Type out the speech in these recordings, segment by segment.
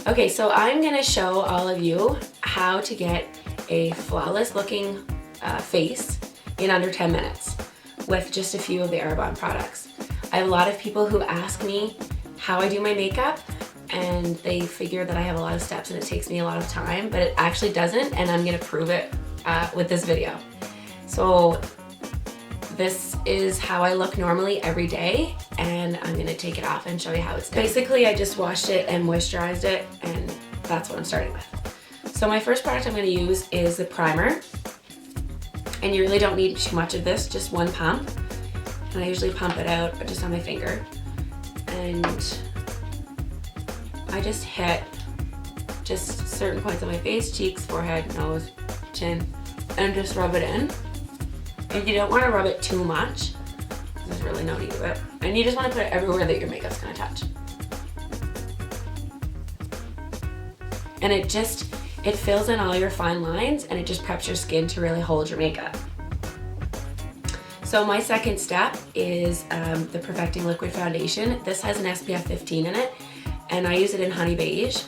Okay, so I'm gonna show all of you how to get a flawless looking face in under 10 minutes with just a few of the Arbonne products. I have a lot of people who ask me how I do my makeup, and they figure that I have a lot of steps and it takes me a lot of time, but it actually doesn't, and I'm gonna prove it with this video. So this is how I look normally every day, and I'm gonna take it off and show you how it's done. Basically, I just washed it and moisturized it, and that's what I'm starting with. So my first product I'm gonna use is the primer, and you really don't need too much of this, just one pump. And I usually pump it out just on my finger, and I just hit just certain points on my face, cheeks, forehead, nose, chin, and just rub it in. And you don't want to rub it too much. There's really no need of it. And you just want to put it everywhere that your makeup's going to touch. And it fills in all your fine lines, and it just preps your skin to really hold your makeup. So my second step is the Perfecting Liquid Foundation. This has an SPF 15 in it, and I use it in Honey Beige.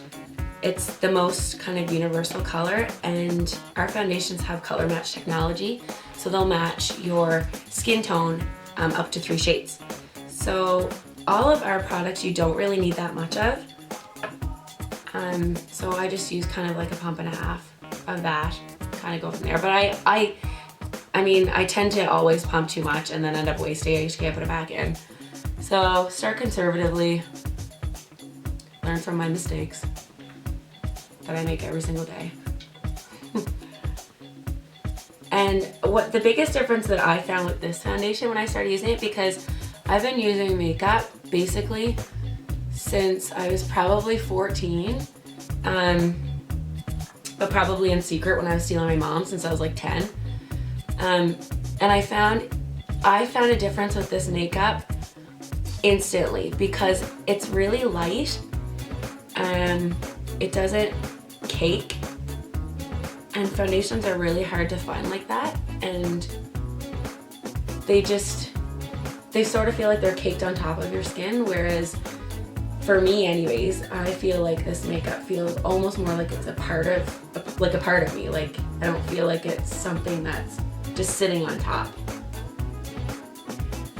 It's the most kind of universal color, and our foundations have color match technology, so they'll match your skin tone up to 3 shades. So all of our products you don't really need that much of. So I just use kind of like a pump and a half of that, kind of go from there. But I mean, I tend to always pump too much and then end up wasting it. I just can't put it back in. So start conservatively, learn from my mistakes that I make every single day. And what the biggest difference that I found with this foundation when I started using it, because I've been using makeup basically since I was probably 14, but probably in secret when I was stealing my mom since I was like 10. And I found a difference with this makeup instantly because it's really light. It doesn't cake, and foundations are really hard to find like that, and they sort of feel like they're caked on top of your skin, whereas for me anyways, I feel like this makeup feels almost more like it's a part of me. Like I don't feel like it's something that's just sitting on top.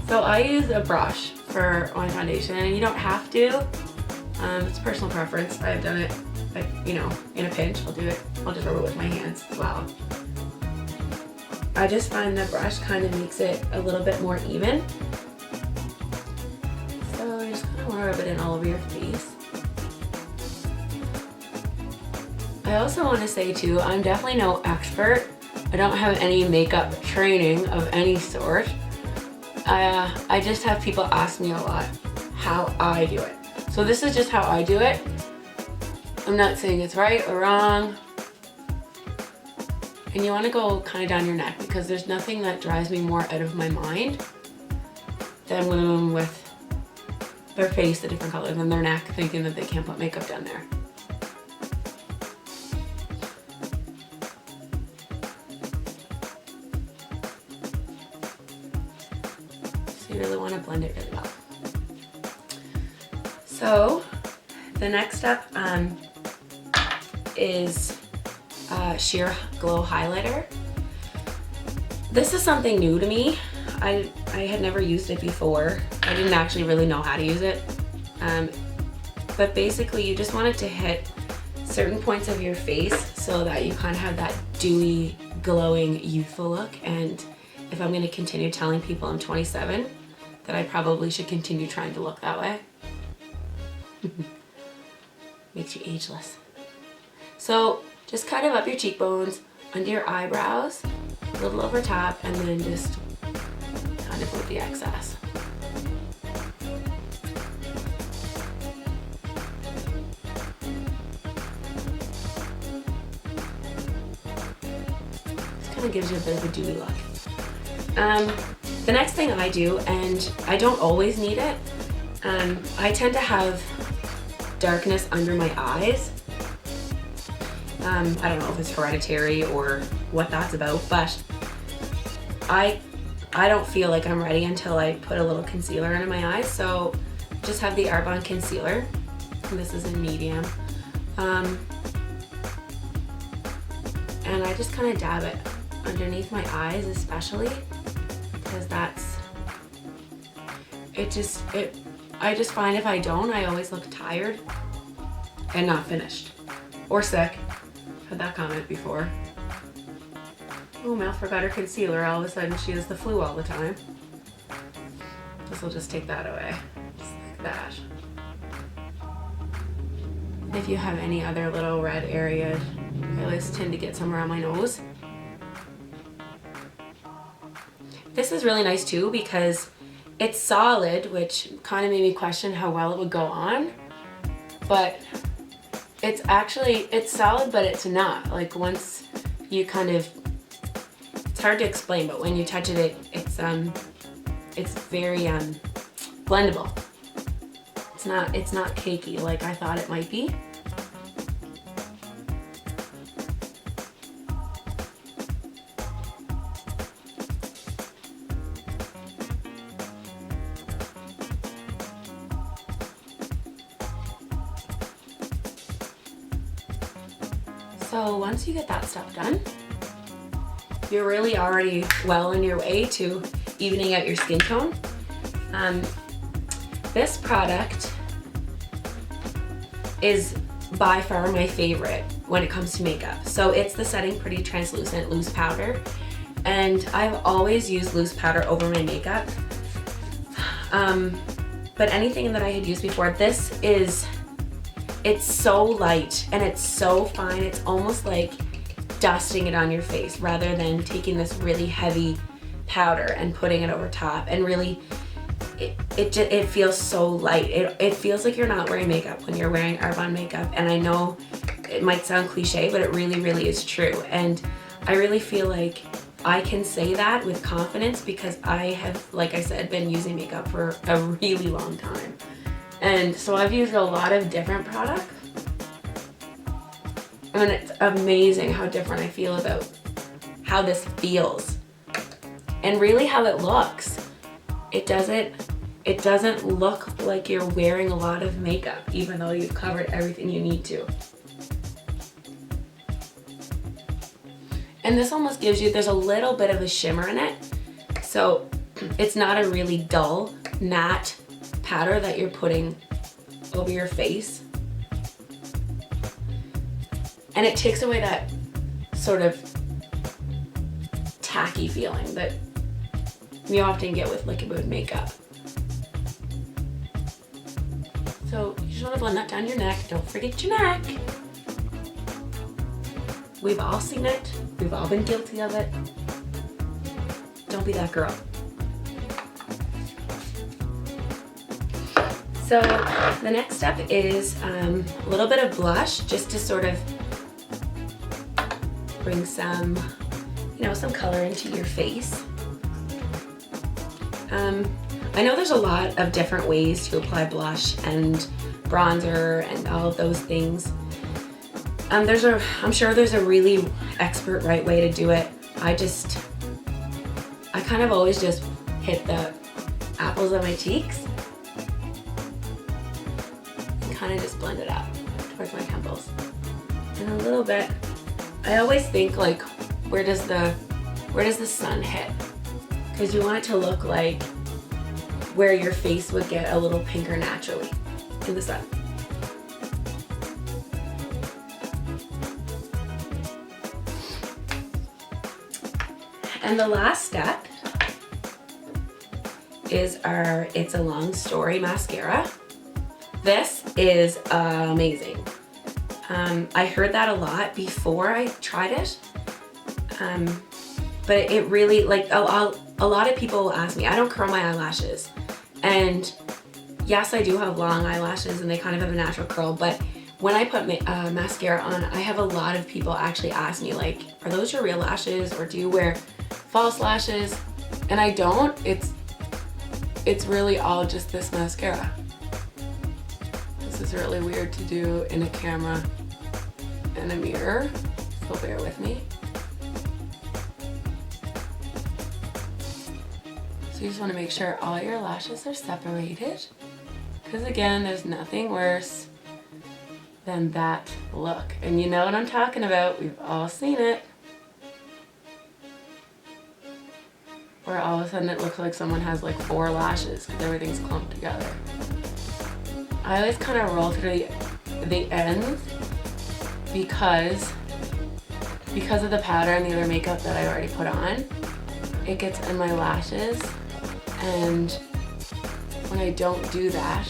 So I use a brush for my foundation, and you don't have to. It's personal preference. I've done it, like, you know, in a pinch. I'll do it. I'll just rub it with my hands as well. I just find the brush kind of makes it a little bit more even. So I just kind of want to rub it in all over your face. I also want to say too, I'm definitely no expert. I don't have any makeup training of any sort. I just have people ask me a lot how I do it. So this is just how I do it. I'm not saying it's right or wrong. And you want to go kind of down your neck, because there's nothing that drives me more out of my mind than women with their face a different color than their neck thinking that they can't put makeup down there. So you really want to blend it really well. So the next step is Sheer Glow Highlighter. This is something new to me. I had never used it before. I didn't actually really know how to use it. But basically you just want it to hit certain points of your face so that you kind of have that dewy, glowing, youthful look. And if I'm going to continue telling people I'm 27, that I probably should continue trying to look that way. Makes you ageless. So just kind of up your cheekbones, under your eyebrows, a little over top, and then just kind of move the excess. This kind of gives you a bit of a dewy look. The next thing I do, and I don't always need it, I tend to have darkness under my eyes. I don't know if it's hereditary or what that's about, but I don't feel like I'm ready until I put a little concealer under my eyes. So just have the Arbonne concealer. This is in medium. And I just kind of dab it underneath my eyes, especially because I just find if I don't, I always look tired and not finished or sick. Had that comment before. Oh, Mel forgot her concealer. All of a sudden she has the flu all the time. This will just take that away, just like that. If you have any other little red areas, I always tend to get some around my nose. This is really nice too because it's solid, which kind of made me question how well it would go on. But it's solid, but it's not. Like once you it's hard to explain, but when you touch it, it's very blendable. It's not cakey like I thought it might be. So once you get that stuff done, you're really already well on your way to evening out your skin tone. This product is by far my favorite when it comes to makeup. So it's the Setting Pretty Translucent Loose Powder, and I've always used loose powder over my makeup. But anything that I had used before, it's so light and it's so fine. It's almost like dusting it on your face rather than taking this really heavy powder and putting it over top. And really, it feels so light. It feels like you're not wearing makeup when you're wearing Arbonne makeup. And I know it might sound cliche, but it really, really is true. And I really feel like I can say that with confidence because I have, like I said, been using makeup for a really long time. And so I've used a lot of different products. And it's amazing how different I feel about how this feels. And really how it looks. It doesn't look like you're wearing a lot of makeup, even though you've covered everything you need to. And this almost gives you, there's a little bit of a shimmer in it. So it's not a really dull, matte powder that you're putting over your face. And it takes away that sort of tacky feeling that you often get with liquid makeup. So you just want to blend that down your neck. Don't forget your neck. We've all seen it. We've all been guilty of it. Don't be that girl. So the next step is a little bit of blush, just to sort of bring some, some color into your face. I know there's a lot of different ways to apply blush and bronzer and all of those things. I'm sure there's a really expert right way to do it. I kind of always just hit the apples of my cheeks and kind of just blend it up towards my temples. And a little bit, I always think like, where does the sun hit? Because you want it to look like where your face would get a little pinker naturally in the sun. And the last step is our It's a Long Story mascara. This is amazing. I heard that a lot before I tried it. But it really, like, a lot of people will ask me, I don't curl my eyelashes. And yes, I do have long eyelashes and they kind of have a natural curl, but when I put mascara on, I have a lot of people actually ask me, like, are those your real lashes or do you wear false lashes? And I don't. It's really all just this mascara. This is really weird to do in a camera and a mirror, so bear with me. So you just want to make sure all your lashes are separated, because again, there's nothing worse than that look. And you know what I'm talking about. We've all seen it. Where all of a sudden it looks like someone has like 4 lashes because everything's clumped together. I always kind of roll through the ends because of the powder and the other makeup that I already put on. It gets in my lashes, and when I don't do that,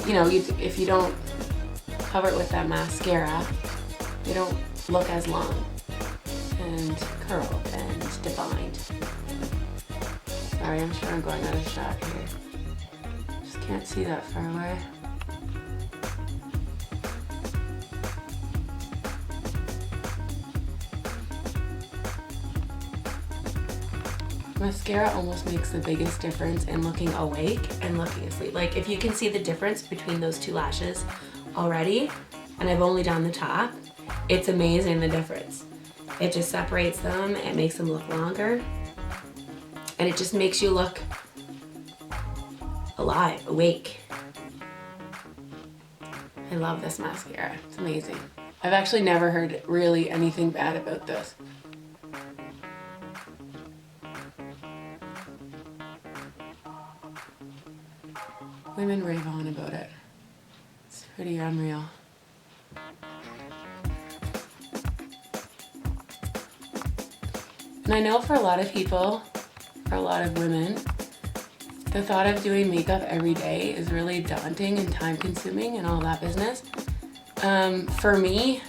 you know, if you don't cover it with that mascara, they don't look as long and curled and defined. Sorry, I'm sure I'm going out of shot here. Just can't see that far away. Mascara almost makes the biggest difference in looking awake and looking asleep. Like if you can see the difference between those 2 lashes already, and I've only done the top, it's amazing the difference. It just separates them, it makes them look longer, and it just makes you look alive, awake. I love this mascara, it's amazing. I've actually never heard really anything bad about this. Women rave on about it. It's pretty unreal. And I know for a lot of people, for a lot of women, the thought of doing makeup every day is really daunting and time consuming and all that business. For me,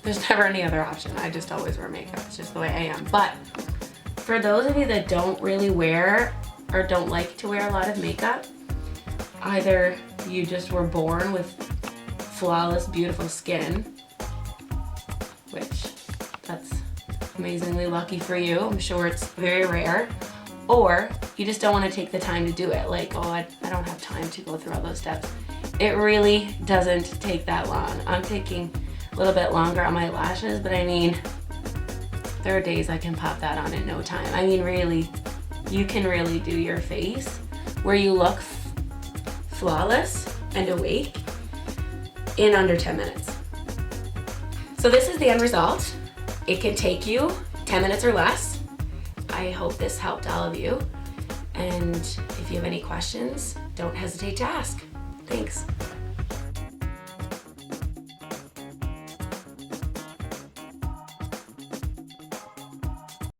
there's never any other option. I just always wear makeup. It's just the way I am. But for those of you that don't really wear or don't like to wear a lot of makeup, either you just were born with flawless, beautiful skin, which that's amazingly lucky for you. I'm sure it's very rare. Or you just don't want to take the time to do it. Like, oh, I don't have time to go through all those steps. It really doesn't take that long. I'm taking a little bit longer on my lashes, but I mean, there are days I can pop that on in no time. I mean, really, you can really do your face where you look flawless and awake in under 10 minutes. So this is the end result. It can take you 10 minutes or less. I hope this helped all of you. And if you have any questions, don't hesitate to ask. Thanks.